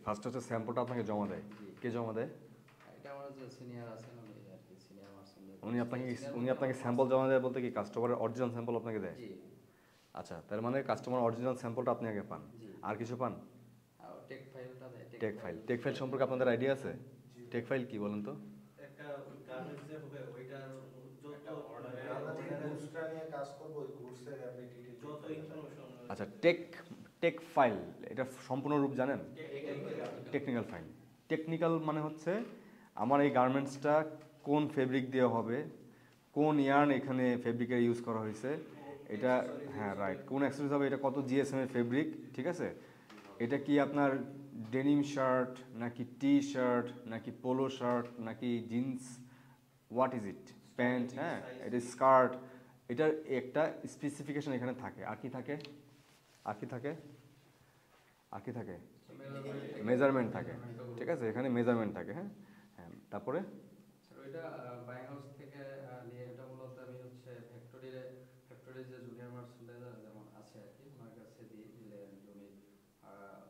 First হচ্ছে স্যাম্পলটা আপনাকে জমা দেয়, কে জমা দেয়? এটা আমার যে সিনিয়র আছেন উনি আর কি, সিনিয়র মার্চেন্ট। উনি আপনাকে স্যাম্পল জমা দেয় বলতে কি কাস্টমারের অরিজিনাল স্যাম্পল আপনাকে দেয়? জি। আচ্ছা, তার মানে কাস্টমার অরিজিনাল স্যাম্পলটা আপনি আগে পান, জি। আর কিছু পান? আর টেক ফাইলটা দেয়। টেক ফাইল সম্পর্কে আপনাদের আইডিয়া আছে? টেক ফাইল কি বলেন তো? একটা গার্মেন্টস যে হবে ওইটার যত গুডসটা নিয়ে কাজ করব, ওই গুডসের অ্যাপ্লিকেটিভ যত ইনফরমেশন। আচ্ছা, টেক ফাইল এটা সম্পূর্ণ রূপ জানেন? Technical file. টেকনিক্যাল মানে হচ্ছে আমার এই গার্মেন্টসটা কোন ফেব্রিক দিয়ে হবে, কোন ইয়ার্ন এখানে ফেব্রিকের ইউজ করা হয়েছে, এটা হ্যাঁ রাইট, কোন অ্যাক্সেসরিজ হবে, এটা কত জিএসএম এর ফেব্রিক, ঠিক আছে, এটা কি আপনার ডেনিম শার্ট নাকি টি শার্ট নাকি পোলো শার্ট নাকি jeans, what is it, pant, হ্যাঁ এটা স্কার্ট, এটার একটা স্পেসিফিকেশন এখানে থাকে। আর কি থাকে? মেজারমেন্ট থাকে, ঠিক আছে, এখানে মেজারমেন্ট থাকে। হ্যাঁ হ্যাঁ, তারপরে ওইটা বাই হাউস থেকে নিয়ে এটা মূলত আমি হচ্ছে ফ্যাক্টরি যে জুনিয়র মার্চেন্টাইজার যেমন আছে আর কি, ওনার কাছে দিয়ে দিলে উনি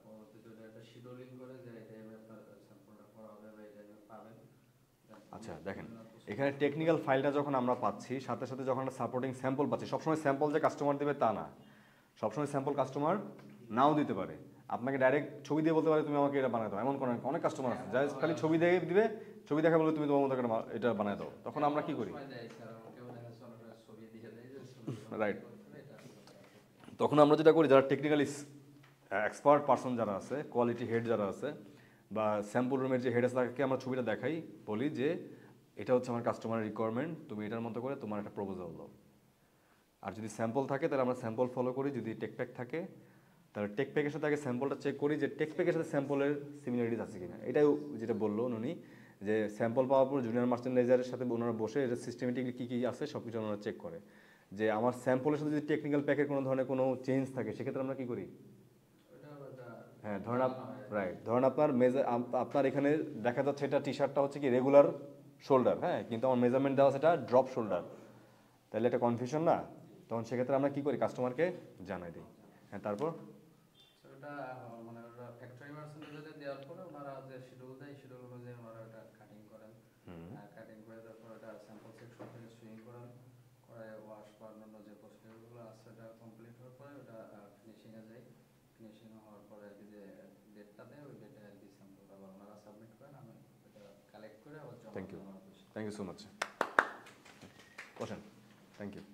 পরবর্তীতে একটা শিডিউলিং করে যে এই টাইমে আপনার স্যাম্পলটা করা হবে বা এই টাইমে পাবেন। আচ্ছা দেখেন, এখানে টেকনিক্যাল ফাইলটা যখন আমরা পাচ্ছি, সাথে সাথে যখন আমরা সাপোর্টিং স্যাম্পল পাচ্ছি, সবসময় স্যাম্পল যে কাস্টমার দেবে তা না, সবসময় স্যাম্পল কাস্টমার নাও দিতে পারে। আপনাকে ডাইরেক্ট ছবি দিয়ে বলতে পারে তুমি আমাকে এটা বানায় দাও, এমন অনেক কাস্টমার আছে যা খালি ছবি দিয়ে দিবে, ছবি দেখা বলে তুমি তোমার মতো এটা বানায় দাও। তখন আমরা কি করি? রাইট, তখন আমরা যেটা করি, যারা টেকনিক্যালি এক্সপার্ট পারসন যারা আছে, কোয়ালিটি হেড যারা আছে বা স্যাম্পল রুমের যে হেড আছে, তাকে আমরা ছবিটা দেখাই, বলি যে এটা হচ্ছে আমার কাস্টমারের রিকোয়ারমেন্ট, তুমি এটার মতো করে তোমার একটা প্রপোজাল দাও। আর যদি স্যাম্পল থাকে তাহলে আমরা স্যাম্পল ফলো করি, যদি টেক প্যাক থাকে তাহলে টেক প্যাকের সাথে আগে স্যাম্পলটা চেক করি যে টেক প্যাকের সাথে স্যাম্পলের সিমিলারিটিস আছে কিনা। এটাই যেটা বললো উনি, যে স্যাম্পল পাওয়ার পর জুনিয়র মার্চেন্ডাইজারের সাথে ওনারা বসে এটা সিস্টেমেটিকলি কী কী আছে সব কিছু ওনারা চেক করে, যে আমার স্যাম্পলের সাথে যদি টেকনিক্যাল প্যাকের কোনো ধরনের কোনো চেঞ্জ থাকে সেক্ষেত্রে আমরা কী করি? হ্যাঁ ধরেন আপনার এখানে দেখা যাচ্ছে এটা টি শার্টটা হচ্ছে কি রেগুলার শোল্ডার, হ্যাঁ, কিন্তু আমার মেজারমেন্ট দেওয়া সেটা ড্রপ শোল্ডার, তাহলে এটা কনফিউশন না? তখন সেক্ষেত্রে আমরা কী করি? কাস্টমারকে জানাই দিই। হ্যাঁ, তারপর ওটা মানে ওরা ফ্যাক্টরি মার্চেন্টাইজারদের দেওয়ার পরে ওনারা যে শিডিউল দেয়, শিডিউল অনুযায়ী ওনারা ওটা কাটিং করেন, কাটিং করে তারপর ওটা স্যাম্পল সেকশন থেকে সুইং করেন, করে ওয়াশ বা অন্যান্য যে প্রসিডিউরগুলো আছে ওটা কমপ্লিট হওয়ার পরে ওটা ফিনিশিংয়ে যায়। ফিনিশিং হওয়ার পরে আর কি যে ডেটটা দেয়, ওই ডেটে আর কি স্যাম্পলটা আবার ওনারা সাবমিট করেন, আমি এটা কালেক্ট করে আবার জমা দিই। Thank you so much. বসেন, থ্যাংক ইউ।